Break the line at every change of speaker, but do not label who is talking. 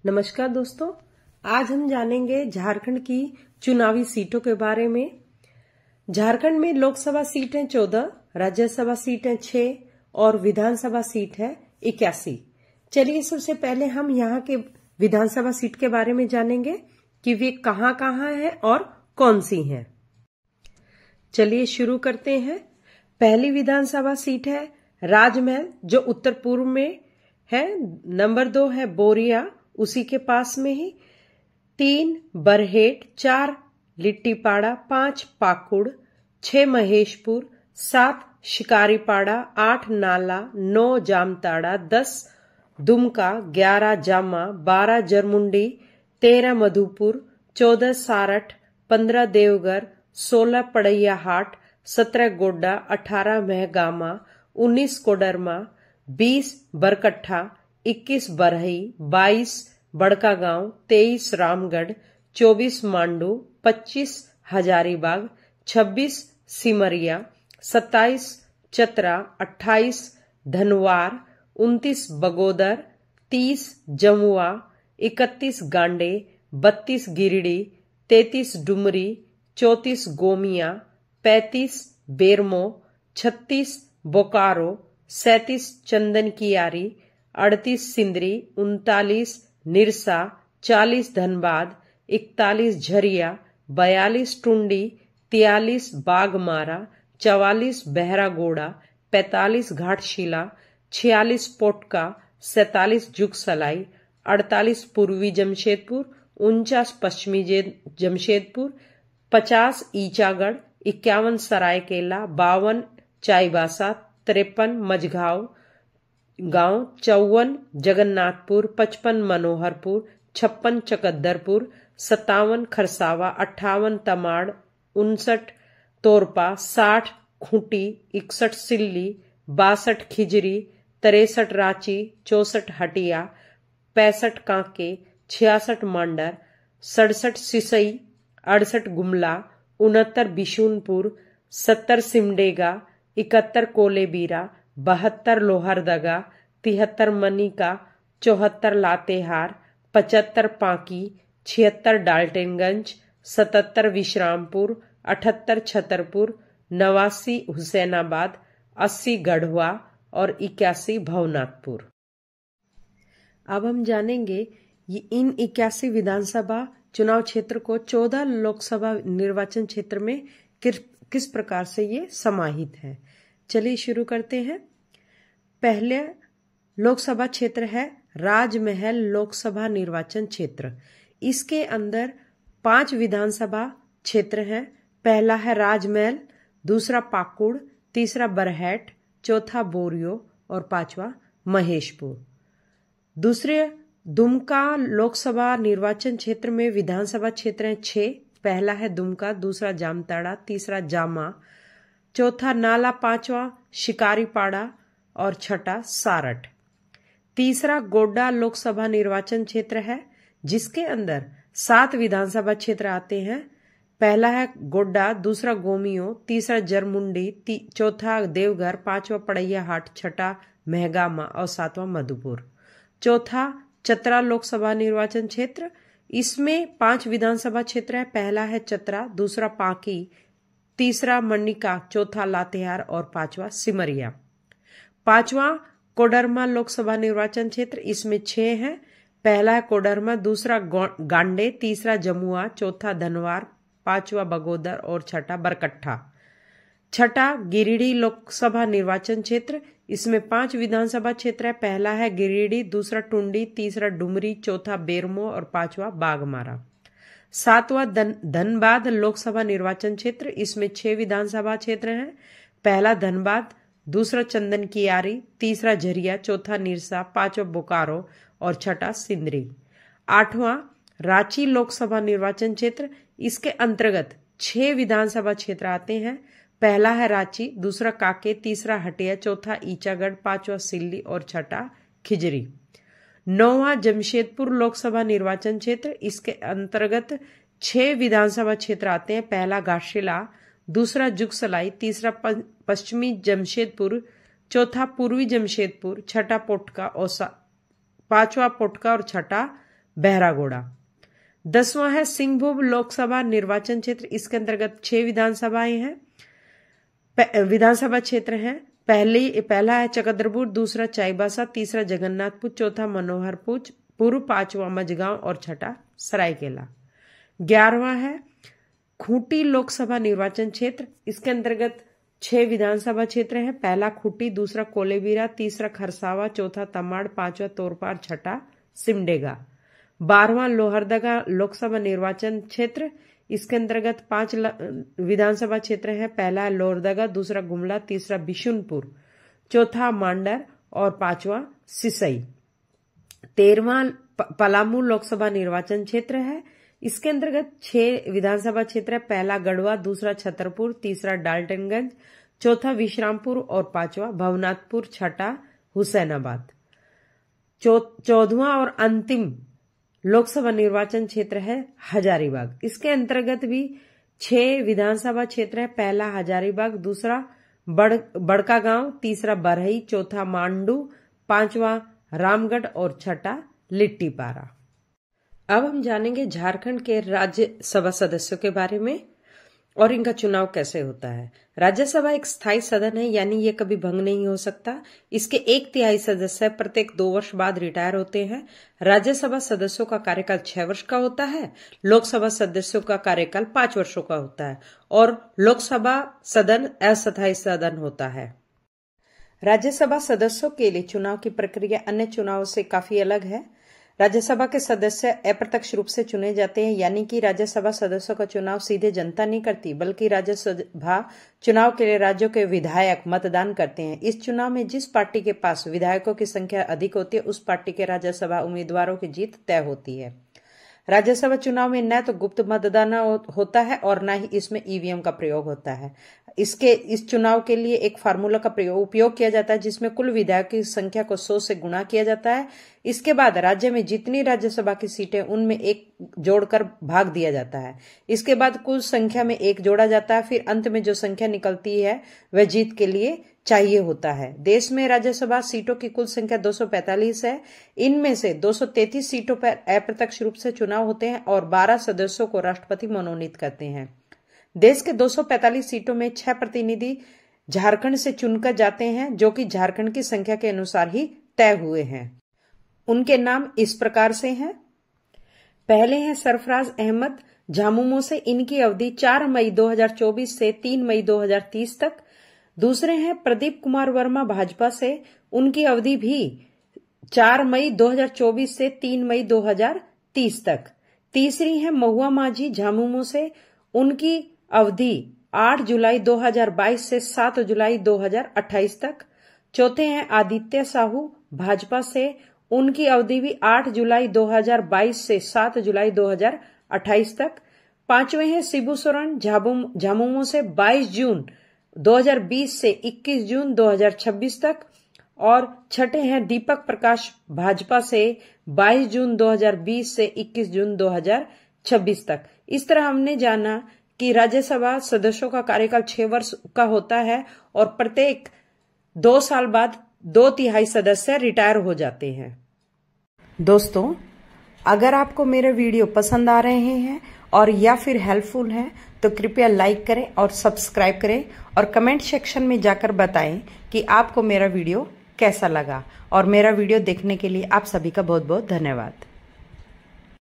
नमस्कार दोस्तों, आज हम जानेंगे झारखंड की चुनावी सीटों के बारे में। झारखंड में लोकसभा सीट है 14, राज्यसभा सीट है 6 और विधानसभा सीट है 81। चलिए सबसे पहले हम यहाँ के विधानसभा सीट के बारे में जानेंगे कि वे कहाँ कहाँ है और कौन सी हैं। चलिए शुरू करते हैं। पहली विधानसभा सीट है राजमहल, जो उत्तर पूर्व में है। नंबर 2 है बोरिया, उसी के पास में ही। 3 बरहेट, 4 लिट्टीपाड़ा, 5 पाकुड़, 6 महेशपुर, 7 शिकारीपाड़ा, 8 नाला, 9 जामताड़ा, 10 दुमका, 11 जामा, 12 जरमुंडी, 13 मधुपुर, 14 सारठ, 15 देवघर, 16 पड़ैयाहाट, 17 गोड्डा, 18 महगामा, 19 कोडरमा, 20 बरकट्ठा, 21 बरही, 22 बड़कागांव, 23 रामगढ़, 24 मांडू, 25 हजारीबाग, 26 सिमरिया, 27 चतरा, 28 धनवार, 29 बगोदर, 30 जमुआ, 31 गांडे, 32 गिरिडीह, 33 डुमरी, 34 गोमिया, 35 बेरमो, 36 बोकारो, 37 चंदन कियारी, 38 सिंदरी, 39 निरसा, 40 धनबाद, 41 झरिया, 42 टुंडी, 43 बागमारा, 44 बहरागोड़ा, 45 घाटशिला, 46 पोटका, 47 जुगसलाई, 48 पूर्वी जमशेदपुर, 49 पश्चिमी जमशेदपुर, 50 ईचागढ़, 51 सरायकेला, 52 चाईबासा, 53 मझगांव, 54 जगन्नाथपुर, 55 मनोहरपुर, 56 चकद्दरपुर, 57 खरसावा, 58 तमाड़, 59 तोरपा, 60 खूंटी, 61 सिल्ली, 62 खिजरी, 63 रांची, 64 हटिया, 65 कांके, 66 मांडर, 67 सिसई, 68 गुमला, 69 बिशुनपुर, 70 सिमडेगा, 71 कोलेबीरा, 72 लोहरदगा, 73 मनिका, 74 लातेहार, 75 पांकी, 76 डाल्टनगंज, 77 विश्रामपुर, 78 छतरपुर, 89 हुसैनाबाद, 80 गढ़वा और 81 भवनाथपुर। अब हम जानेंगे इन 81 विधानसभा चुनाव क्षेत्र को 14 लोकसभा निर्वाचन क्षेत्र में किस प्रकार से ये समाहित है। चलिए शुरू करते हैं। पहले लोकसभा क्षेत्र है राजमहल लोकसभा निर्वाचन क्षेत्र। इसके अंदर 5 विधानसभा क्षेत्र हैं। पहला है राजमहल, दूसरा पाकुड़, तीसरा बरहेट, चौथा बोरियो और 5वां महेशपुर। दूसरे दुमका लोकसभा निर्वाचन क्षेत्र में विधानसभा क्षेत्र है 6। पहला है दुमका, दूसरा जामताड़ा, तीसरा जामा, चौथा नाला, 5वां शिकारीपाड़ा और 6ठा सारठ। तीसरा गोड्डा लोकसभा निर्वाचन क्षेत्र है, जिसके अंदर 7 विधानसभा क्षेत्र आते हैं। पहला है गोड्डा, दूसरा गोमियो, तीसरा जरमुंडी, चौथा देवघर, 5वां पड़ैयाहाट, 6ठा महगामा और 7वां मधुपुर। चौथा चतरा लोकसभा निर्वाचन क्षेत्र, इसमें 5 विधानसभा क्षेत्र है। पहला है चतरा, दूसरा पांकी, तीसरा मनिका, चौथा लातेहार और 5वां सिमरिया। 5वां कोडरमा लोकसभा निर्वाचन क्षेत्र, इसमें 6 हैं। पहला है कोडरमा, दूसरा गांडे, तीसरा जमुआ, चौथा धनवार, 5वां बगोदर और 6ठा बरकट्ठा। 6ठा गिरिडीह लोकसभा निर्वाचन क्षेत्र, इसमें 5 विधानसभा क्षेत्र है। पहला है गिरिडीह, दूसरा टुंडी, तीसरा डुमरी, चौथा बेरमो और 5वां बागमारा। 7वां धनबाद लोकसभा निर्वाचन क्षेत्र, इसमें 6 विधानसभा क्षेत्र हैं। पहला धनबाद, दूसरा चंदन कियारी, तीसरा झरिया, चौथा निरसा, 5वां बोकारो और 6ठा सिंदरी। 8वां रांची लोकसभा निर्वाचन क्षेत्र, इसके अंतर्गत 6 विधानसभा क्षेत्र आते हैं। पहला है रांची, दूसरा कांके, तीसरा हटिया, चौथा ईचागढ़, 5वां सिल्ली और 6ठा खिजरी। 9वां जमशेदपुर लोकसभा निर्वाचन क्षेत्र, इसके अंतर्गत 6 विधानसभा क्षेत्र आते हैं। पहला घाटशिला, दूसरा जुगसलाई, तीसरा पश्चिमी जमशेदपुर, चौथा पूर्वी जमशेदपुर, 6ठा पोटका और 5वां पोटका और 6ठा बहरागोड़ा। 10वां है सिंहभूम लोकसभा निर्वाचन क्षेत्र, इसके अंतर्गत 6 विधानसभाएं हैं, विधानसभा क्षेत्र हैं। पहला है चकद्रपुर, दूसरा चाईबासा, तीसरा जगन्नाथपुर, चौथा मनोहरपुर, 5वां मझगांव और छठा सरायकेला। 11वां है खूंटी लोकसभा निर्वाचन क्षेत्र, इसके अंतर्गत 6 विधानसभा क्षेत्र हैं। पहला खूंटी, दूसरा कोलेबिरा, तीसरा खरसावा, चौथा तमाड़, 5वां तोरपार, छठा सिमडेगा। 12वां लोहरदगा लोकसभा निर्वाचन क्षेत्र, इसके अंतर्गत 5 विधानसभा क्षेत्र हैं। पहला लोहरदगा, दूसरा गुमला, तीसरा बिशुनपुर, चौथा मांडर और 5वां सिसई। 13वां पलामू लोकसभा निर्वाचन क्षेत्र है, इसके अंतर्गत 6 विधानसभा क्षेत्र है। पहला गढ़वा, दूसरा छतरपुर, तीसरा डाल्टनगंज, चौथा विश्रामपुर और 5वां भवनाथपुर, छठा हुसैनाबाद। 14वां और अंतिम लोकसभा निर्वाचन क्षेत्र है हजारीबाग, इसके अंतर्गत भी 6 विधानसभा क्षेत्र है। पहला हजारीबाग, दूसरा बड़कागांव, तीसरा बरही, चौथा मांडू, 5वां रामगढ़ और छठा लिट्टीपारा। अब हम जानेंगे झारखंड के राज्यसभा सदस्यों के बारे में और इनका चुनाव कैसे होता है। राज्यसभा एक स्थायी सदन है, यानी ये कभी भंग नहीं हो सकता। इसके 1/3 सदस्य प्रत्येक 2 वर्ष बाद रिटायर होते हैं। राज्यसभा सदस्यों का कार्यकाल 6 वर्ष का होता है। लोकसभा सदस्यों का कार्यकाल 5 वर्षों का होता है और लोकसभा सदन अस्थायी सदन होता है। राज्यसभा सदस्यों के लिए चुनाव की प्रक्रिया अन्य चुनावों से काफी अलग है। राज्यसभा के सदस्य अप्रत्यक्ष रूप से चुने जाते हैं, यानी कि राज्यसभा सदस्यों का चुनाव सीधे जनता नहीं करती, बल्कि राज्यसभा चुनाव के लिए राज्यों के विधायक मतदान करते हैं। इस चुनाव में जिस पार्टी के पास विधायकों की संख्या अधिक होती है, उस पार्टी के राज्यसभा उम्मीदवारों की जीत तय होती है। राज्यसभा चुनाव में न तो गुप्त मतदान होता है और न ही इसमें ईवीएम का प्रयोग होता है। इस चुनाव के लिए एक फार्मूला का उपयोग किया जाता है, जिसमें कुल विधायकों की संख्या को 100 से गुणा किया जाता है। इसके बाद राज्य में जितनी राज्यसभा की सीटें उनमें 1 जोड़कर भाग दिया जाता है। इसके बाद कुल संख्या में 1 जोड़ा जाता है। फिर अंत में जो संख्या निकलती है वह जीत के लिए चाहिए होता है। देश में राज्यसभा सीटों की कुल संख्या 245 है। इनमें से 233 सीटों पर अप्रत्यक्ष रूप से चुनाव होते हैं और 12 सदस्यों को राष्ट्रपति मनोनीत करते हैं। देश के 245 सीटों में 6 प्रतिनिधि झारखंड से चुनकर जाते हैं, जो कि झारखंड की संख्या के अनुसार ही तय हुए हैं। उनके नाम इस प्रकार से हैं। पहले हैं सरफराज अहमद झामुमो से, इनकी अवधि 4 मई 2024 से 3 मई 2030 तक। दूसरे हैं प्रदीप कुमार वर्मा भाजपा से, उनकी अवधि भी 4 मई 2024 से 3 मई 2030 तक। तीसरी है महुआ माझी झामुमो से, उनकी अवधि 8 जुलाई 2022 से 7 जुलाई 2028 तक। चौथे हैं आदित्य साहू भाजपा से, उनकी अवधि भी 8 जुलाई 2022 से 7 जुलाई 2028 तक। पांचवें हैं शिबू सोरेन झामुमो से 22 जून 2020 से 21 जून 2026 तक। और छठे हैं दीपक प्रकाश भाजपा से 22 जून 2020 से 21 जून 2026 तक। इस तरह हमने जाना कि राज्यसभा सदस्यों का कार्यकाल 6 वर्ष का होता है और प्रत्येक 2 साल बाद 2/3 सदस्य रिटायर हो जाते हैं। दोस्तों, अगर आपको मेरे वीडियो पसंद आ रहे हैं और या फिर हेल्पफुल हैं तो कृपया लाइक करें और सब्सक्राइब करें और कमेंट सेक्शन में जाकर बताएं कि आपको मेरा वीडियो कैसा लगा। और मेरा वीडियो देखने के लिए आप सभी का बहुत बहुत धन्यवाद।